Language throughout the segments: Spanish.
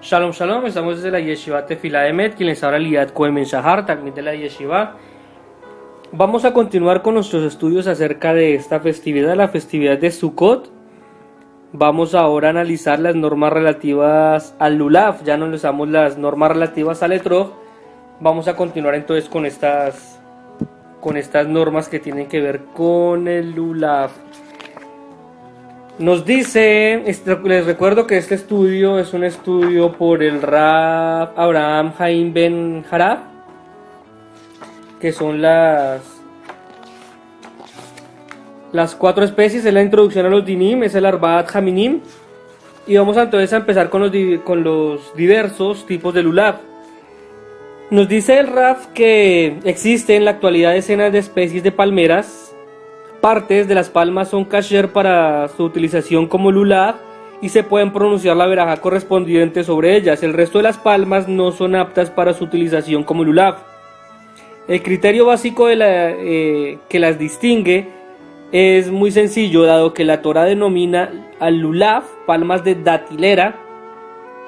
Shalom Shalom, estamos desde la Yeshiva Tefilá Emet, quien les habla Liat Cohen Ben Shahar, también de la Yeshiva. Vamos a continuar con nuestros estudios acerca de esta festividad, la festividad de Sukkot. Vamos ahora a analizar las normas relativas al Lulav, ya no analizamos las normas relativas al Etrog. Vamos a continuar entonces con estas normas que tienen que ver con el Lulav. Nos dice, les recuerdo que este estudio es un estudio por el Rab Abraham Haim Ben Harab, que son las 4 especies, es la introducción a los dinim, es el Arbaat Haminim, y vamos entonces a empezar con los diversos tipos de Lulav. Nos dice el Rab que existe en la actualidad decenas de especies de palmeras. Partes de las palmas son kasher para su utilización como lulav y se pueden pronunciar la verajá correspondiente sobre ellas. El resto de las palmas no son aptas para su utilización como lulav. El criterio básico que las distingue es muy sencillo, dado que la Torá denomina al lulav palmas de datilera.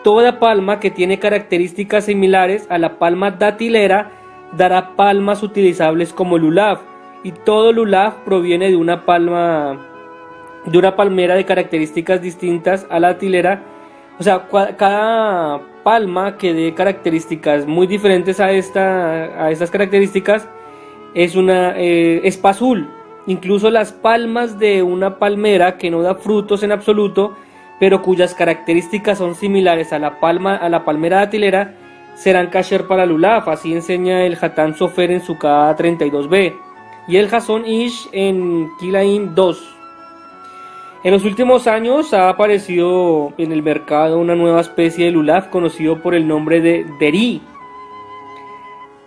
Toda palma que tiene características similares a la palma datilera dará palmas utilizables como lulav. Y todo lulav proviene de una palmera de características distintas a la datilera. O sea, cada palma que dé características muy diferentes a estas características es pazul. Incluso las palmas de una palmera que no da frutos en absoluto, pero cuyas características son similares a la palmera datilera, serán kasher para lulav. Así enseña el Hatán Sofer en su K 32b. Y el Hazon Ish en Kilaim 2. En los últimos años ha aparecido en el mercado una nueva especie de lulav conocido por el nombre de Deri,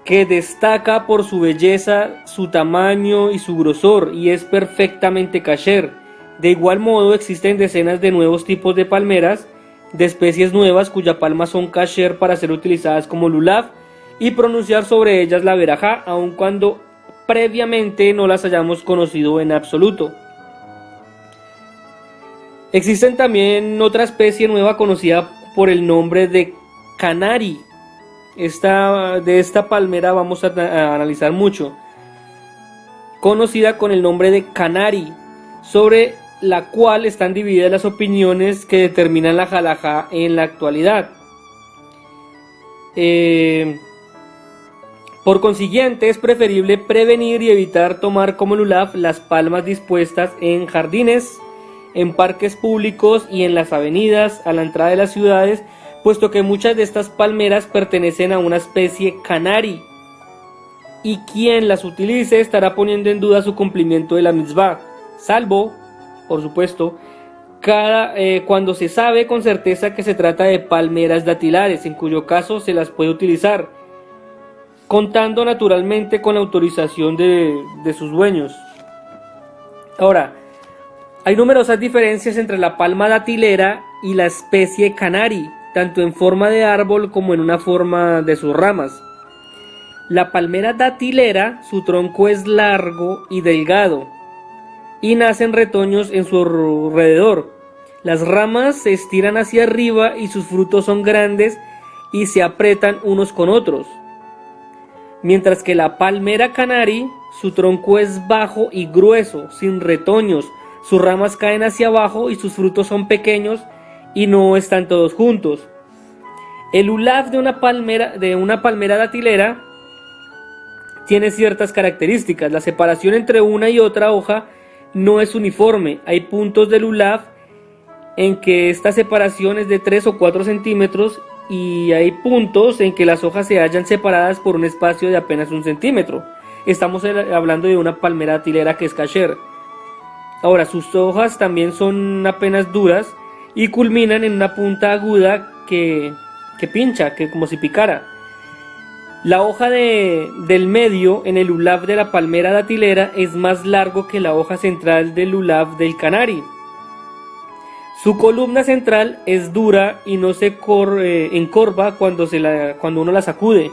que destaca por su belleza, su tamaño y su grosor, y es perfectamente kasher. De igual modo existen decenas de nuevos tipos de palmeras, de especies nuevas cuya palmas son kasher para ser utilizadas como lulav y pronunciar sobre ellas la verajá, aun cuando previamente no las hayamos conocido en absoluto. Existen también otra especie nueva conocida por el nombre de canari. De esta palmera vamos a analizar mucho. Conocida con el nombre de canari, sobre la cual están divididas las opiniones que determinan la halajá en la actualidad. Por consiguiente, es preferible prevenir y evitar tomar como lulav las palmas dispuestas en jardines, en parques públicos y en las avenidas a la entrada de las ciudades, puesto que muchas de estas palmeras pertenecen a una especie canari, y quien las utilice estará poniendo en duda su cumplimiento de la mitzvah, salvo, por supuesto, cuando se sabe con certeza que se trata de palmeras datilares, en cuyo caso se las puede utilizar, contando naturalmente con la autorización de sus dueños. Ahora, hay numerosas diferencias entre la palma datilera y la especie canari, tanto en forma de árbol como en una forma de sus ramas. La palmera datilera, su tronco es largo y delgado, y nacen retoños en su alrededor. Las ramas se estiran hacia arriba y sus frutos son grandes y se aprietan unos con otros. Mientras que la palmera canari, su tronco es bajo y grueso, sin retoños, sus ramas caen hacia abajo y sus frutos son pequeños y no están todos juntos. El lulav de una palmera datilera tiene ciertas características. La separación entre una y otra hoja no es uniforme. Hay puntos del lulav en que esta separación es de 3 o 4 centímetros y hay puntos en que las hojas se hallan separadas por un espacio de apenas 1 centímetro. Estamos hablando de una palmera datilera que es kasher. Ahora, sus hojas también son apenas duras y culminan en una punta aguda que pincha, que como si picara. La hoja del medio en el lulav de la palmera datilera es más largo que la hoja central del lulav del canari. Su columna central es dura y no se encorva cuando uno la sacude.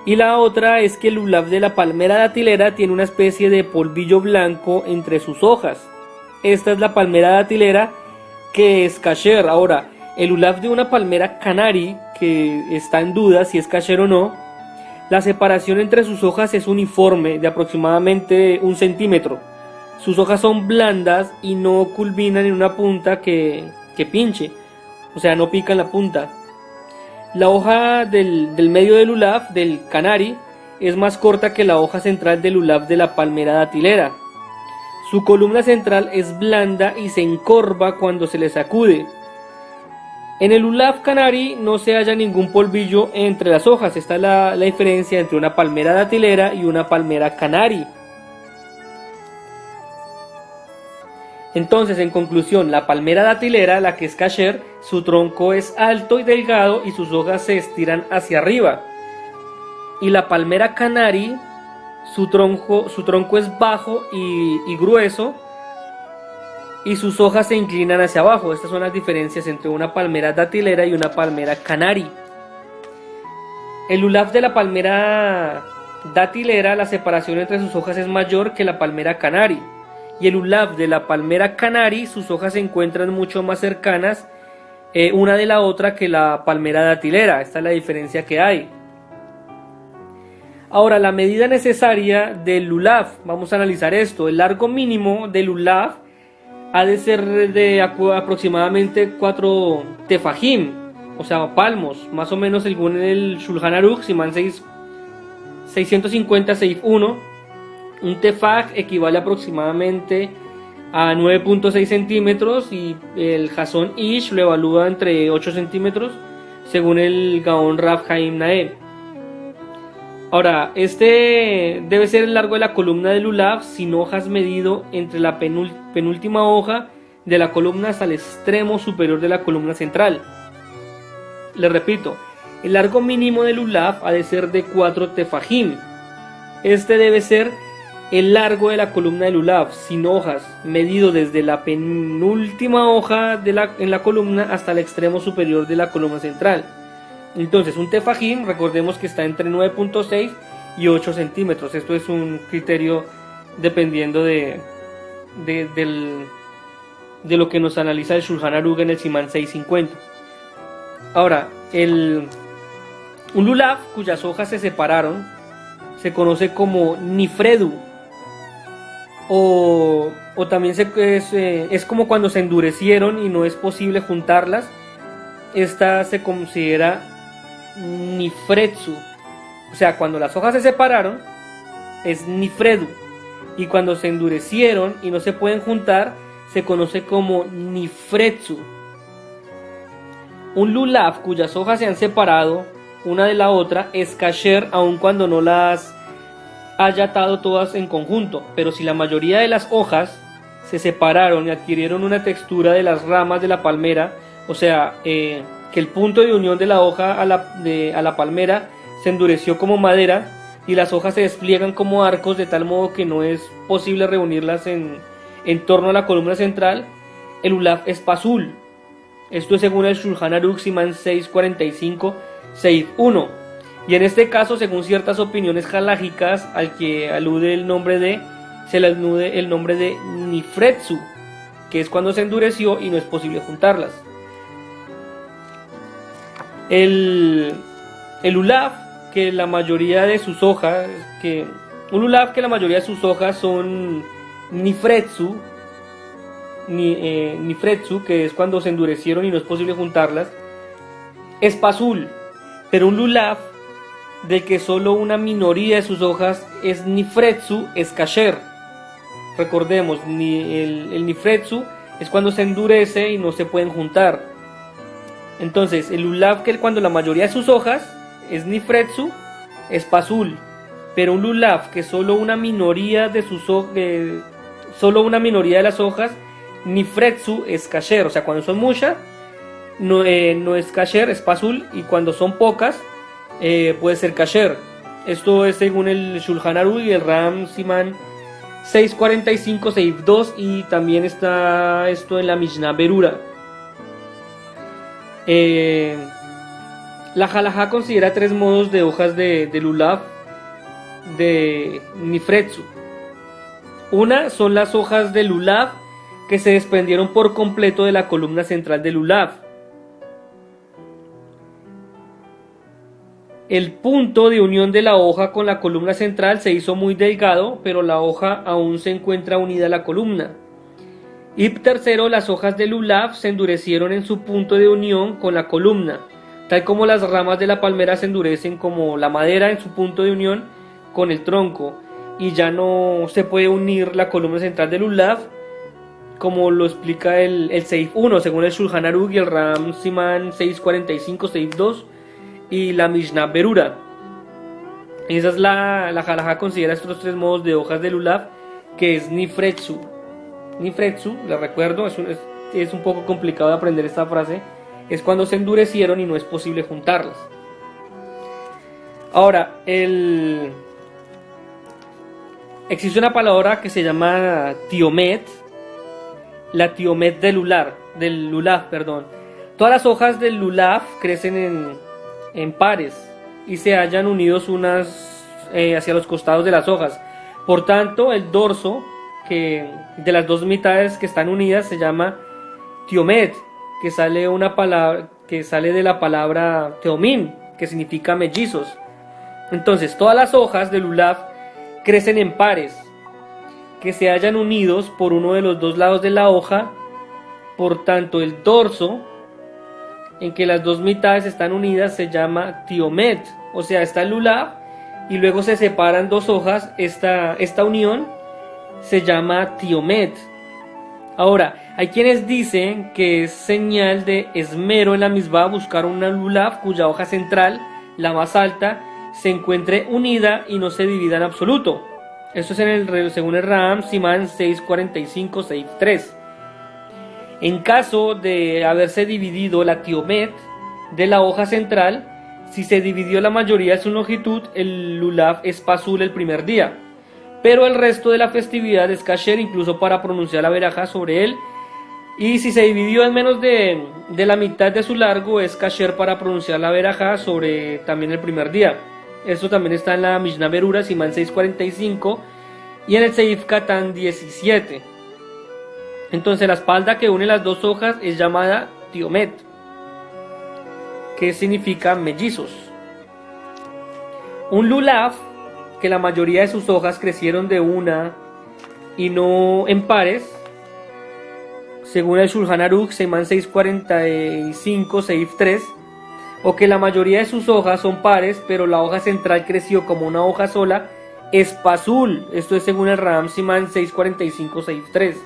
Y la otra es que el lulav de la palmera datilera tiene una especie de polvillo blanco entre sus hojas. Esta es la palmera datilera que es kasher. Ahora, el lulav de una palmera canari, que está en duda si es kasher o no, la separación entre sus hojas es uniforme, de aproximadamente 1 centímetro. Sus hojas son blandas y no culminan en una punta que pinche, o sea, no pican la punta. La hoja del medio del lulav, del canari, es más corta que la hoja central del lulav de la palmera datilera. Su columna central es blanda y se encorva cuando se le sacude. En el lulav canari no se halla ningún polvillo entre las hojas. Esta es la diferencia entre una palmera datilera y una palmera canari. Entonces, en conclusión, la palmera datilera, la que es kasher, su tronco es alto y delgado y sus hojas se estiran hacia arriba. Y la palmera canari, su tronco es bajo y grueso y sus hojas se inclinan hacia abajo. Estas son las diferencias entre una palmera datilera y una palmera canari. El lulav de la palmera datilera, la separación entre sus hojas es mayor que la palmera canari. Y el lulav de la palmera canari, sus hojas se encuentran mucho más cercanas una de la otra que la palmera datilera. Esta es la diferencia que hay. Ahora, la medida necesaria del lulav, vamos a analizar esto. El largo mínimo del lulav ha de ser de aproximadamente 4 tefajim, o sea, palmos, más o menos según el Shulchan Aruch, Simán 650, Seif 1. Un tefaj equivale aproximadamente a 9.6 centímetros y el Hazon Ish lo evalúa entre 8 centímetros según el Gaón Rav Haim Naeb. Ahora, este debe ser el largo de la columna del lulav sin hojas medido entre la penúltima hoja de la columna hasta el extremo superior de la columna central. Les repito, el largo mínimo del lulav ha de ser de 4 tefajim. Este debe ser el largo de la columna del lulav sin hojas, medido desde la penúltima hoja en la columna hasta el extremo superior de la columna central. Entonces, un tefajim, recordemos que está entre 9.6 y 8 centímetros. Esto es un criterio dependiendo de lo que nos analiza el Shulchan Aruch en el Simán 650. Ahora, un lulav cuyas hojas se separaron se conoce como nifredu, o también es como cuando se endurecieron y no es posible juntarlas. Esta se considera nifretsu, o sea, cuando las hojas se separaron es nifredu, y cuando se endurecieron y no se pueden juntar se conoce como nifretsu. Un lulav cuyas hojas se han separado una de la otra es kasher aun cuando no las haya atado todas en conjunto, pero si la mayoría de las hojas se separaron y adquirieron una textura de las ramas de la palmera, o sea, que el punto de unión de la hoja a la palmera se endureció como madera y las hojas se despliegan como arcos de tal modo que no es posible reunirlas en torno a la columna central, el lulav es pasul. Esto es según el Shulchan Aruch Simán 645 Seif 1. Y en este caso, según ciertas opiniones halágicas al que alude se le alude el nombre de nifretsu, que es cuando se endureció y no es posible juntarlas. El lulav que la mayoría de sus hojas son nifretsu, que es cuando se endurecieron y no es posible juntarlas, es pasul. Pero un lulav del que solo una minoría de sus hojas es nifretsu es kasher. Recordemos, el nifretsu es cuando se endurece y no se pueden juntar. Entonces, el lulav que cuando la mayoría de sus hojas es nifretsu es pasul. Pero un lulav que solo una minoría de las hojas nifretsu es kasher. O sea, cuando son muchas no es kasher, es pasul, y cuando son pocas puede ser kasher. Esto es según el Shulchan Aruch y el Ram Simán 645 Seif 2, y también está esto en la Mishnah Berura. La halajá considera 3 modos de hojas de lulav de nifretsu. Una son las hojas de lulav que se desprendieron por completo de la columna central del lulav. El punto de unión de la hoja con la columna central se hizo muy delgado, pero la hoja aún se encuentra unida a la columna. Y tercero, las hojas del lulav se endurecieron en su punto de unión con la columna, tal como las ramas de la palmera se endurecen como la madera en su punto de unión con el tronco, y ya no se puede unir la columna central del lulav, como lo explica el Seif 1, según el Shulchan Aruch y el Ram Siman 645, Seif 2, y la Mishnah Berura. Esa es la halajá, considera estos tres modos de hojas de lulav, que es nifretsu. Nifretsu, les recuerdo, es un poco complicado de aprender esta frase, es cuando se endurecieron y no es posible juntarlas. Ahora, existe una palabra que se llama tiomet, la tiomet del lulav. Todas las hojas del lulav crecen en pares y se hallan unidos unas hacia los costados de las hojas. Por tanto, el dorso de las dos mitades que están unidas se llama tiomet, que sale de la palabra teomim, que significa mellizos. Entonces, todas las hojas del lulav crecen en pares que se hallan unidos por uno de los dos lados de la hoja. Por tanto, el dorso en que las dos mitades están unidas se llama tiomet, o sea, está el lulav y luego se separan dos hojas. Esta unión se llama tiomet. Ahora, hay quienes dicen que es señal de esmero en la misbah buscar una lulav cuya hoja central, la más alta, se encuentre unida y no se divida en absoluto. Esto es según el Ram Siman 645, Seif 3. En caso de haberse dividido la tiomet de la hoja central, si se dividió la mayoría de su longitud, el lulav es pasul el primer día, pero el resto de la festividad es kasher incluso para pronunciar la verajá sobre él, y si se dividió en menos de la mitad de su largo, es kasher para pronunciar la verajá sobre también el primer día. Esto también está en la Mishnah Berura, Siman 645, y en el Seif Katan 17. Entonces la espalda que une las dos hojas es llamada tiomet, que significa mellizos. Un lulav, que la mayoría de sus hojas crecieron de una y no en pares, según el Shulchan Aruch, Siman 645, Seif 3, o que la mayoría de sus hojas son pares, pero la hoja central creció como una hoja sola, es pasul. Esto es según el Ram Siman 645, Seif 3.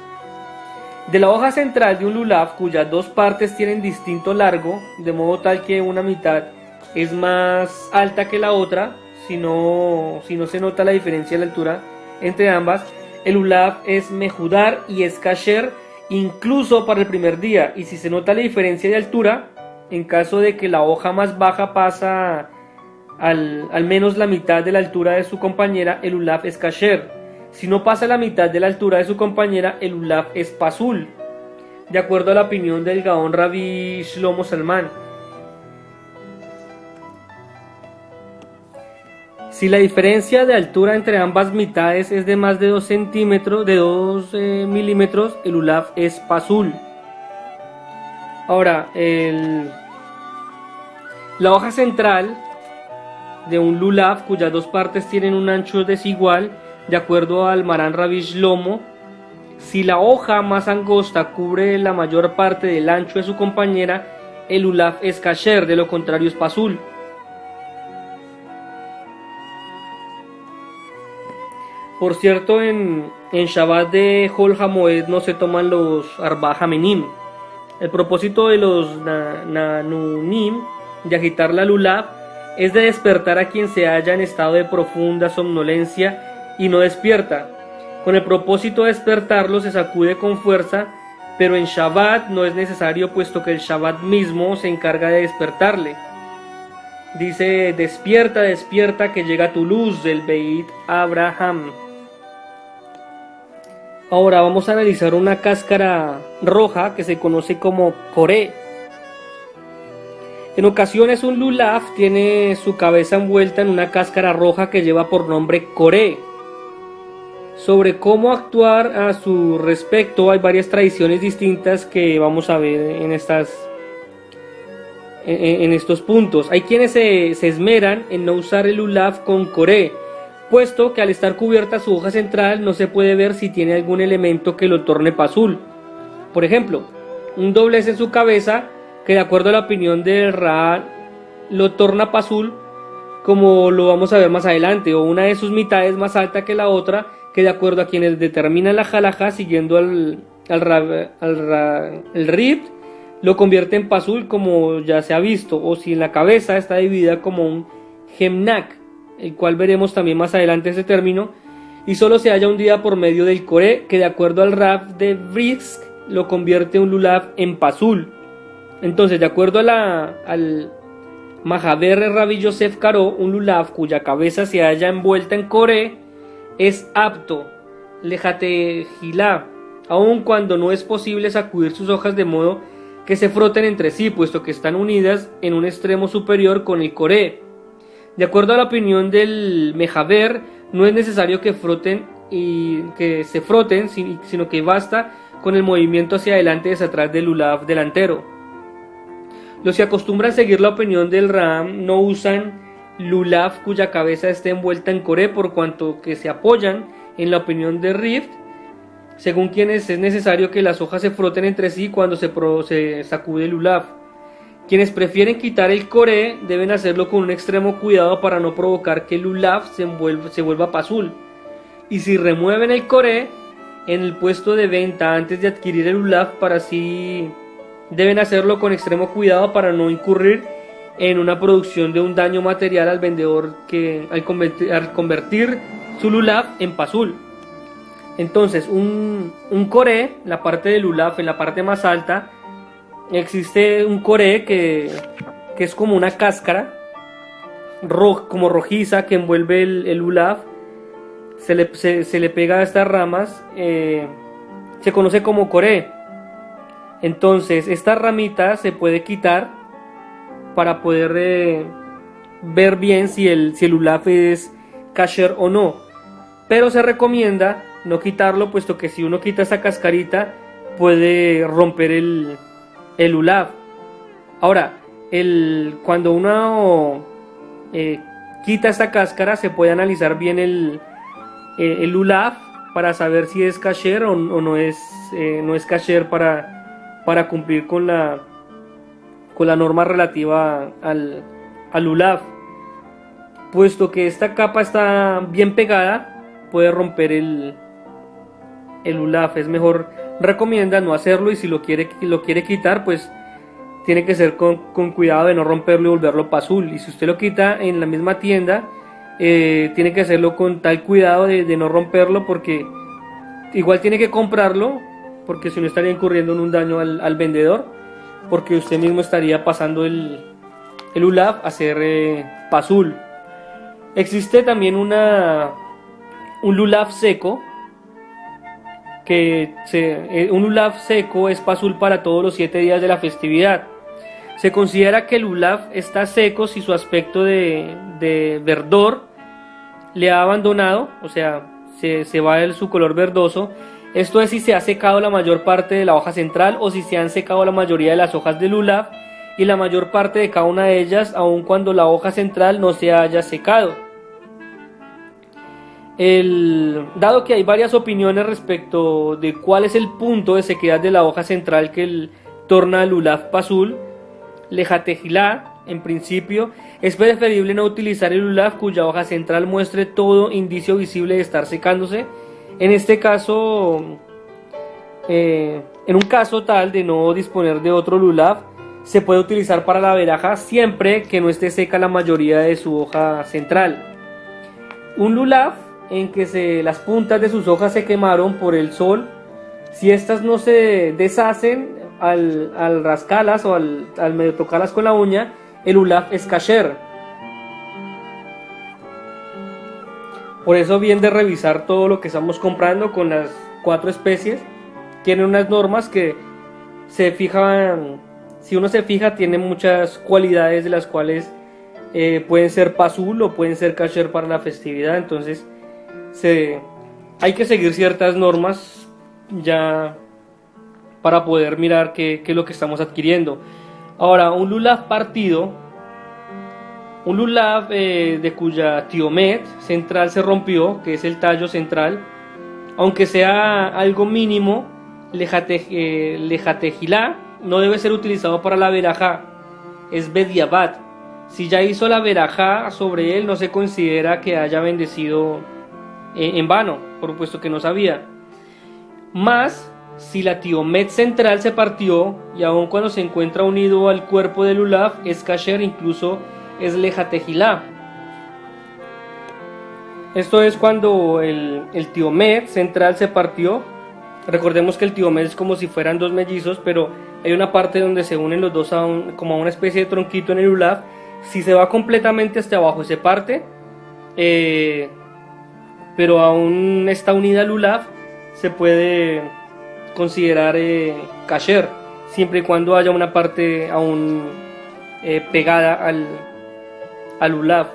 De la hoja central de un lulav cuyas dos partes tienen distinto largo, de modo tal que una mitad es más alta que la otra, si no se nota la diferencia de la altura entre ambas, el lulav es mejudar y es kasher incluso para el primer día, y si se nota la diferencia de altura, en caso de que la hoja más baja pasa al menos la mitad de la altura de su compañera, el lulav es kasher. Si no pasa la mitad de la altura de su compañera, el lulav es pasul, de acuerdo a la opinión del Gaón Rabbi Shlomo Zalman. Si la diferencia de altura entre ambas mitades es de más de 2 milímetros, el lulav es pasul. Ahora, la hoja central de un lulav cuyas dos partes tienen un ancho desigual, de acuerdo al Marán Rabbi Shlomo, si la hoja más angosta cubre la mayor parte del ancho de su compañera, el lulav es kasher, de lo contrario es pasul. Por cierto, en Shabbat de Hol HaMoed no se toman los Arba Hamenim. El propósito de los Nanunim, de agitar la lulav, es de despertar a quien se halla en estado de profunda somnolencia y no despierta. Con el propósito de despertarlo se sacude con fuerza, pero en Shabbat no es necesario, puesto que el Shabbat mismo se encarga de despertarle. Dice: despierta, despierta, que llega tu luz, del Beit Abraham. Ahora vamos a analizar una cáscara roja que se conoce como coré. En ocasiones un lulav tiene su cabeza envuelta en una cáscara roja que lleva por nombre coré. Sobre cómo actuar a su respecto hay varias tradiciones distintas que vamos a ver en en estos puntos. Hay quienes se esmeran en no usar el lulav con coré, puesto que al estar cubierta su hoja central no se puede ver si tiene algún elemento que lo torne pasul. Por ejemplo, un doblez en su cabeza que, de acuerdo a la opinión del Ra, lo torna pasul, como lo vamos a ver más adelante, o una de sus mitades más alta que la otra, que de acuerdo a quienes determinan la halajá siguiendo el Rib, lo convierte en pasul, como ya se ha visto, o si en la cabeza está dividida como un gemnak, el cual veremos también más adelante ese término, y solo se halla hundida por medio del coré, que de acuerdo al Rab de Brisk lo convierte un lulav en pasul. Entonces, de acuerdo a al Mahaber Rabbi Yosef Karo, un lulav cuya cabeza se halla envuelta en coré es apto, lejatejilá, aun cuando no es posible sacudir sus hojas de modo que se froten entre sí, puesto que están unidas en un extremo superior con el coré. De acuerdo a la opinión del Mejaber, no es necesario que se froten, sino que basta con el movimiento hacia adelante y hacia atrás del lulav delantero. Los que acostumbran seguir la opinión del Ram no usan lulav cuya cabeza esté envuelta en coré, por cuanto que se apoyan en la opinión de Rift, según quienes es necesario que las hojas se froten entre sí cuando se sacude el lulav. Quienes prefieren quitar el coré deben hacerlo con un extremo cuidado para no provocar que el lulav se vuelva pasul. Y si remueven el coré en el puesto de venta antes de adquirir el lulav, para así deben hacerlo con extremo cuidado para no incurrir en una producción de un daño material al vendedor al convertir su lulav en pasul. Entonces, un coré, la parte del lulav en la parte más alta, existe un coré que es como una cáscara como rojiza que envuelve el lulav, se le pega a estas ramas, se conoce como coré. Entonces, esta ramita se puede quitar para poder ver bien si el lulav es kasher o no, pero se recomienda no quitarlo, puesto que si uno quita esa cascarita puede romper el lulav. Ahora, cuando uno quita esta cáscara, se puede analizar bien el lulav para saber si es kasher o no es kasher, para cumplir con la norma relativa al lulav. Puesto que esta capa está bien pegada, puede romper el lulav. Es mejor, recomienda no hacerlo, y si lo quiere quitar, pues tiene que ser con cuidado de no romperlo y volverlo pasul. Y si usted lo quita en la misma tienda, tiene que hacerlo con tal cuidado de no romperlo, porque igual tiene que comprarlo, porque si no estaría incurriendo en un daño al vendedor, porque usted mismo estaría pasando el lulav a ser pasul. Existe también un lulav seco, un lulav seco es pasul para todos los 7 días de la festividad. Se considera que el lulav está seco si su aspecto de verdor le ha abandonado, o sea, se va su color verdoso. Esto es si se ha secado la mayor parte de la hoja central, o si se han secado la mayoría de las hojas del lulav y la mayor parte de cada una de ellas, aun cuando la hoja central no se haya secado. Dado que hay varias opiniones respecto de cuál es el punto de sequedad de la hoja central que torna al lulav pasul, lejatejilá, en principio, es preferible no utilizar el lulav cuya hoja central muestre todo indicio visible de estar secándose. En este caso, en un caso tal de no disponer de otro lulav, se puede utilizar para la veraja siempre que no esté seca la mayoría de su hoja central. Un lulav en que las puntas de sus hojas se quemaron por el sol, si estas no se deshacen al rascarlas o al medio tocarlas con la uña, el lulav es kasher. Por eso, bien de revisar todo lo que estamos comprando con las 4 especies. Tienen unas normas que se fijan, si uno se fija, tienen muchas cualidades de las cuales pueden ser pasul o pueden ser kasher para la festividad. Entonces hay que seguir ciertas normas ya para poder mirar qué es lo que estamos adquiriendo. Ahora, un lulav partido, un lulav de cuya tiomet central se rompió, que es el tallo central, aunque sea algo mínimo, lejatejilá no debe ser utilizado para la verajá, es bediabat. Si ya hizo la verajá sobre él, no se considera que haya bendecido en vano, por supuesto que no sabía. Más, si la tiomet central se partió, y aun cuando se encuentra unido al cuerpo del lulav, es kasher, incluso es lejatejilá. Esto es cuando el tiomet central se partió. Recordemos que el tiomet es como si fueran dos mellizos, pero hay una parte donde se unen los dos como a una especie de tronquito en el lulav. Si se va completamente hasta abajo se parte, pero aún está unida al lulav, se puede considerar kasher, siempre y cuando haya una parte aún pegada al lulav.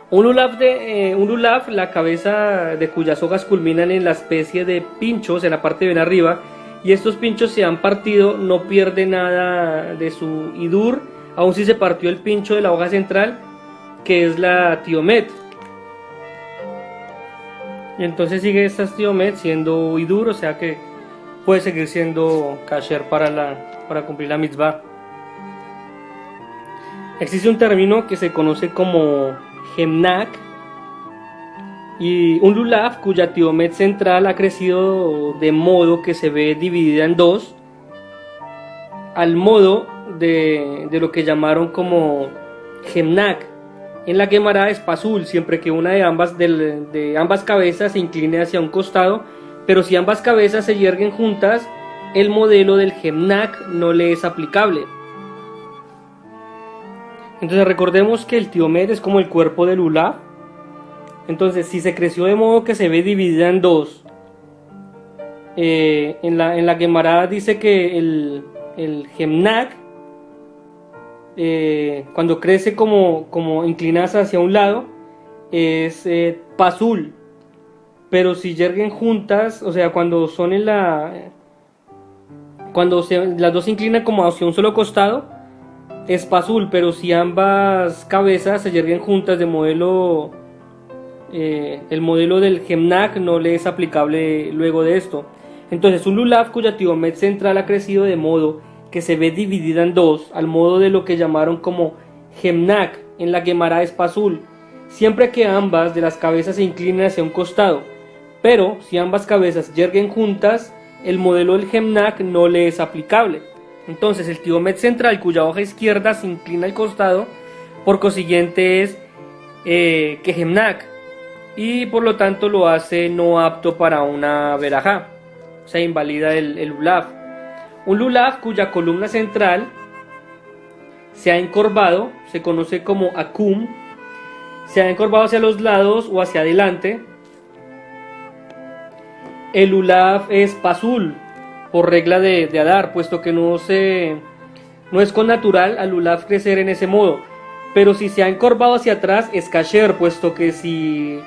Un lulav, la cabeza de cuyas hojas culminan en la especie de pinchos en la parte de bien arriba, y estos pinchos se han partido, no pierde nada de su hidur, aun si se partió el pincho de la hoja central, que es la tiomet. Y entonces sigue esta tiomet siendo hidur, o sea que puede seguir siendo kasher para cumplir la mitzvah. Existe un término que se conoce como Hemnak, y un lulav cuya tiomet central ha crecido de modo que se ve dividida en dos, al modo de lo que llamaron como Hemnak. En la Gemara es pasul, siempre que una de ambas cabezas se incline hacia un costado, pero si ambas cabezas se yerguen juntas, el modelo del Hemnak no le es aplicable. Entonces recordemos que el tiomet es como el cuerpo del lulav. Entonces, si se creció de modo que se ve dividida en dos, en la Gemara dice que el Hemnak, cuando crece como inclinada hacia un lado, es pasul. Pero si yerguen juntas, o sea, cuando son las dos se inclinan como hacia un solo costado, es pasul. Pero si ambas cabezas se yerguen juntas de modelo, el modelo del Hemnak no le es aplicable luego de esto. Entonces, un lulav cuya tiomet central ha crecido de modo que se ve dividida en dos, al modo de lo que llamaron como Hemnak, en la Gemara es pasul, siempre que ambas de las cabezas se inclinen hacia un costado. Pero si ambas cabezas yerguen juntas, el modelo del Hemnak no le es aplicable. Entonces, el tiomet central cuya hoja izquierda se inclina al costado, por consiguiente es que Hemnak, y por lo tanto lo hace no apto para una verajá, o sea, invalida el lulav. Un lulav cuya columna central se ha encorvado, se conoce como akum, se ha encorvado hacia los lados o hacia adelante. El lulav es pasul, por regla de Adar, puesto que no es con natural al lulav crecer en ese modo. Pero si se ha encorvado hacia atrás es kasher, puesto que si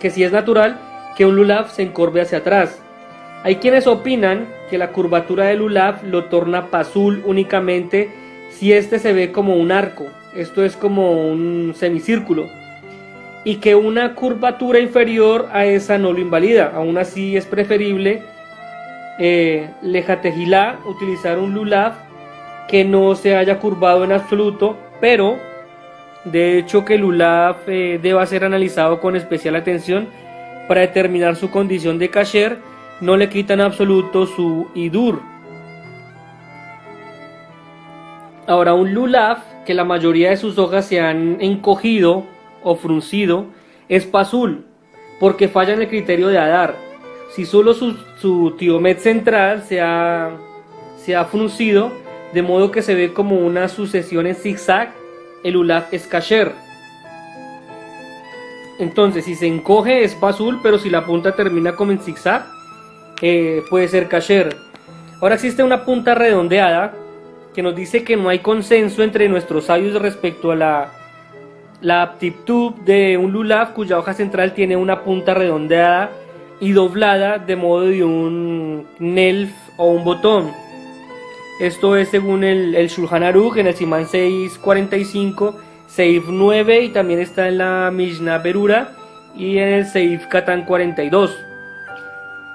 es natural que un lulav se encorve hacia atrás. Hay quienes opinan que la curvatura del lulav lo torna pasul únicamente si este se ve como un arco, esto es como un semicírculo, y que una curvatura inferior a esa no lo invalida. Aún así es preferible lejatejilá, utilizar un lulav que no se haya curvado en absoluto, pero de hecho que el lulav deba ser analizado con especial atención para determinar su condición de kasher. No le quita en absoluto su hidur. Ahora, un lulav que la mayoría de sus hojas se han encogido o fruncido es pasul, porque falla en el criterio de Adar. Si solo su tiomet central se ha fruncido, de modo que se ve como una sucesión en zigzag, el lulav es kasher. Entonces, si se encoge es pasul, pero si la punta termina como en zigzag, puede ser kasher. Ahora existe una punta redondeada que nos dice que no hay consenso entre nuestros sabios respecto a la aptitud de un lulav cuya hoja central tiene una punta redondeada y doblada de modo de un nelf o un botón. Esto es según el Shulchan Aruch en el Simán 645, Seif 9, y también está en la Mishnah Berura y en el Seif Katan 42.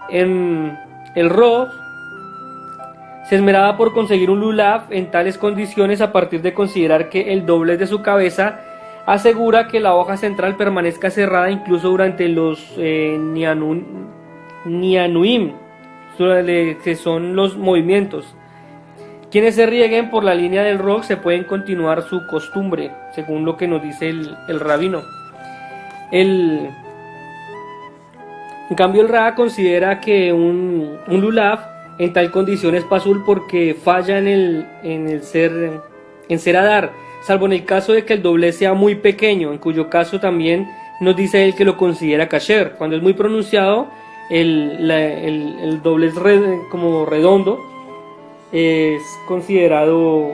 En el Ro se esmeraba por conseguir un lulav en tales condiciones a partir de considerar que el doblez de su cabeza asegura que la hoja central permanezca cerrada incluso durante los nianuim, que son los movimientos. Quienes se rieguen por la línea del Rog se pueden continuar su costumbre, según lo que nos dice el rabino. En cambio, el Ra considera que un lulav en tal condición es pasul porque falla en ser adar, salvo en el caso de que el doblez sea muy pequeño, en cuyo caso también nos dice él que lo considera kasher. Cuando es muy pronunciado, el doblez como redondo es considerado,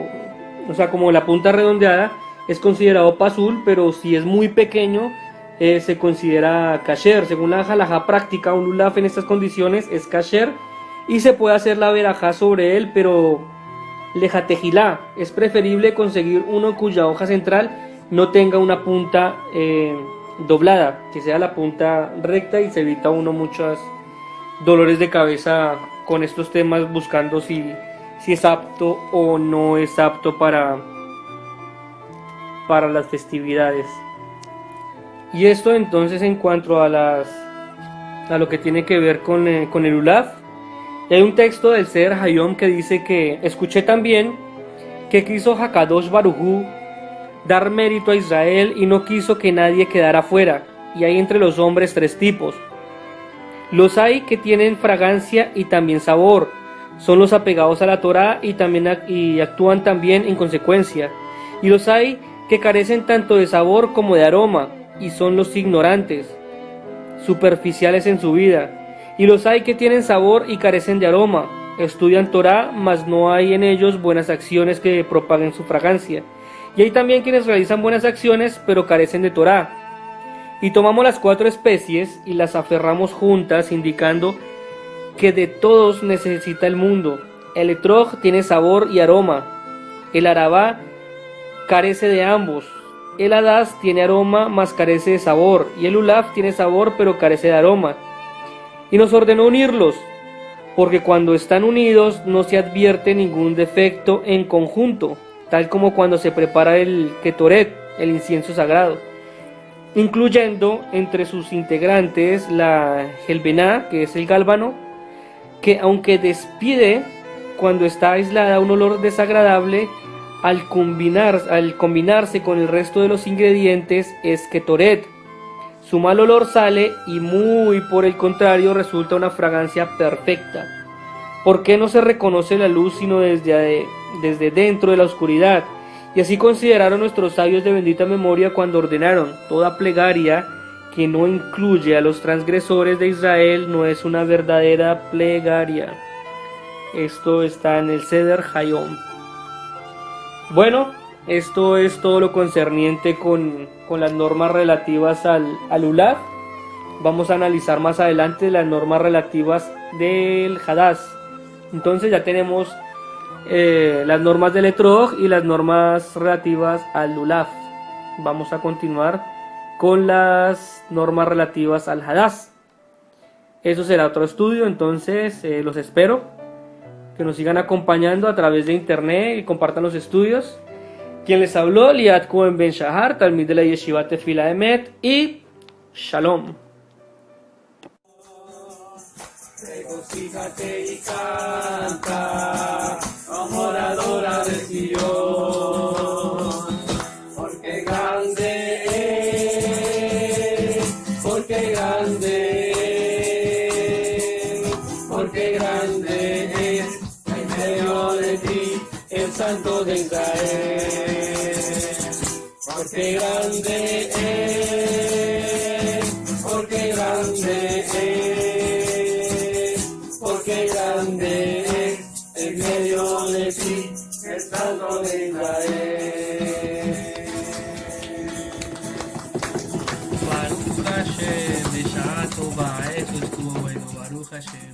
o sea, como la punta redondeada es considerado pasul, pero si es muy pequeño se considera kasher. Según la halajá práctica, un lulav en estas condiciones es kasher y se puede hacer la verajá sobre él, pero lejatejilá, es preferible conseguir uno cuya hoja central no tenga una punta doblada, que sea la punta recta, y se evita uno muchos dolores de cabeza con estos temas buscando si es apto o no es apto para las festividades. Y esto entonces en cuanto a lo que tiene que ver con el lulav. Y hay un texto del Seder Hayom que dice que escuché también que quiso Hakadosh Baruj Hu dar mérito a Israel y no quiso que nadie quedara fuera. Y hay entre los hombres tres tipos. Los hay que tienen fragancia y también sabor, son los apegados a la Torá y actúan también en consecuencia. Y los hay que carecen tanto de sabor como de aroma, y son los ignorantes, superficiales en su vida. Y los hay que tienen sabor y carecen de aroma, estudian Torá, mas no hay en ellos buenas acciones que propaguen su fragancia. Y hay también quienes realizan buenas acciones, pero carecen de Torá. Y tomamos las cuatro especies y las aferramos juntas, indicando que de todos necesita el mundo. El etrog tiene sabor y aroma, el arabá carece de ambos. El hadas tiene aroma, mas carece de sabor, y el lulav tiene sabor, pero carece de aroma. Y nos ordenó unirlos, porque cuando están unidos no se advierte ningún defecto en conjunto, tal como cuando se prepara el ketoret, el incienso sagrado, incluyendo entre sus integrantes la helbená, que es el gálbano, que aunque despide cuando está aislada un olor desagradable, al combinarse con el resto de los ingredientes es ketoret. Su mal olor sale y muy por el contrario resulta una fragancia perfecta. ¿Por qué no se reconoce la luz sino desde dentro de la oscuridad? Y así consideraron nuestros sabios de bendita memoria cuando ordenaron: toda plegaria que no incluye a los transgresores de Israel no es una verdadera plegaria. Esto está en el Seder Hayom. Bueno, esto es todo lo concerniente con las normas relativas al lulav. Vamos a analizar más adelante las normas relativas del hadas. Entonces ya tenemos las normas del etrog y las normas relativas al lulav. Vamos a continuar con las normas relativas al hadas. Eso será otro estudio, entonces los espero que nos sigan acompañando a través de internet y compartan los estudios. Quien les habló, Liat Cohen Ben Shahar, talmid de la Yeshiva Tefila Emet, y Shalom. Regocíjate y canta, adoradora de Sion, porque grande es, porque grande es, porque grande es, en medio de ti, el Santo de Israel. Porque grande es, porque grande es, porque grande es, en medio de ti, el Santo de Israel. Baruch Hashem, בשעה טובה, עת estuvo bueno, Baruch Hashem.